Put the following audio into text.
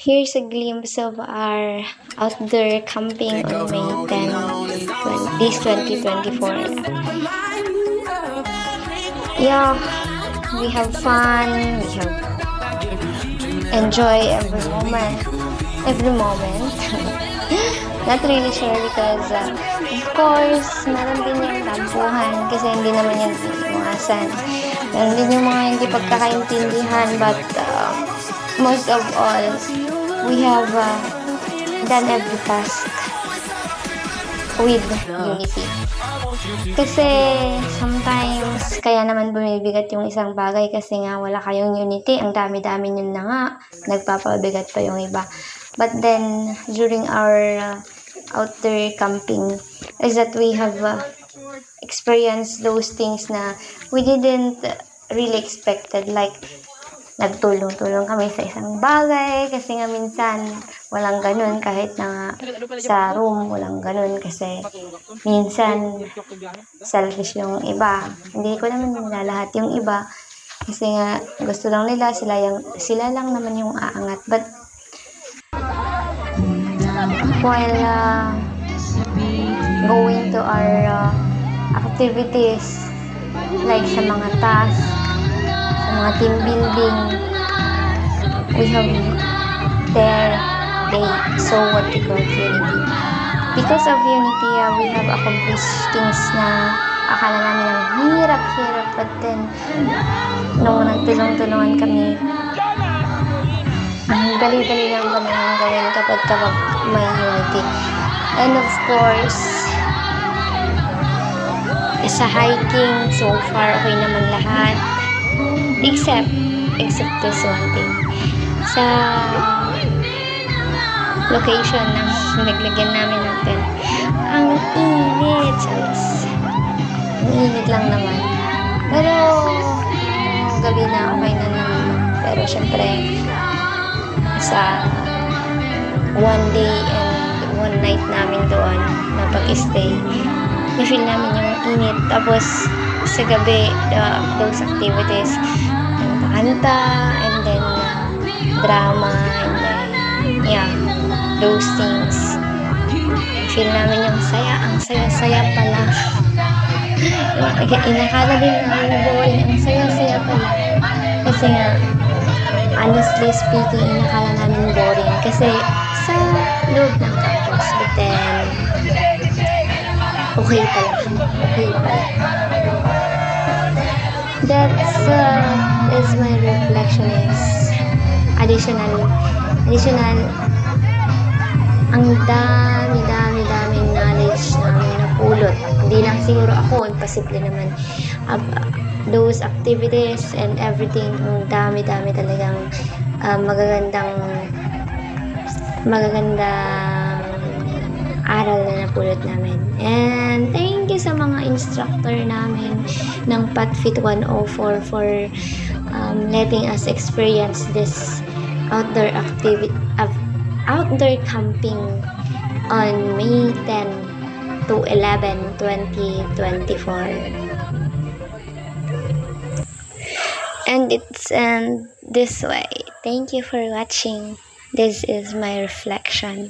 Here's a glimpse of our outdoor camping on May 10, this 2024. Yeah, we have fun, we have enjoy every moment. Not really sure because, of course, meron din yung tampuhan kasi hindi naman yan iwasan. Meron din yung mga hindi pagkakaintindihan, but most of all, we have done every task with unity. Kasi sometimes, kaya naman bumibigat yung isang bagay kasi nga wala kayong unity. Ang dami-dami nyo na nga, nagpapabigat pa yung iba. But then, during our outdoor camping, is that we have experienced those things na we didn't really expected. Like, nagtulong-tulong kami sa isang bagay kasi nga minsan walang ganun kahit na sa room walang ganun kasi minsan selfish yung iba. Hindi ko naman nilalahat yung iba kasi nga gusto lang nila sila lang naman yung aangat. But while going to our activities like sa mga task, mga team building, we have they show what we call unity. Because of unity, we have accomplished things na akala namin ang hirap-hirap, but then nung nagtulong-tulungan kami, ang dali-dali lang kami ang gawin kapag may unity. And of course, sa hiking, so far okay naman lahat. Except this one thing. Sa location na naglagyan namin ng tent, ang init. Ang init lang naman. Pero, gabi na okay na naman. Pero, syempre, sa one day and one night namin doon na pag-stay, na-feel namin yung init. Tapos, sa gabi, those activities, kanta, and then drama, and then, yeah, those things. Feel namin yung saya, ang saya-saya pala. Inakala din namin boring, ang saya-saya pala. Kasi nga, honestly speaking, inakala namin boring. Kasi sa loob ng campus, but then, okay pala. That's is my reflection is additional ang daming knowledge namin napulot. Hindi lang siguro ako, imposible naman. Those activities and everything, ang dami talagang magagandang aral na napulot namin. And thank you sa mga instructor namin ng PatFit 104 for letting us experience this outdoor camping on May 10 to 11, 2024. And it's this way. Thank you for watching. This is my reflection.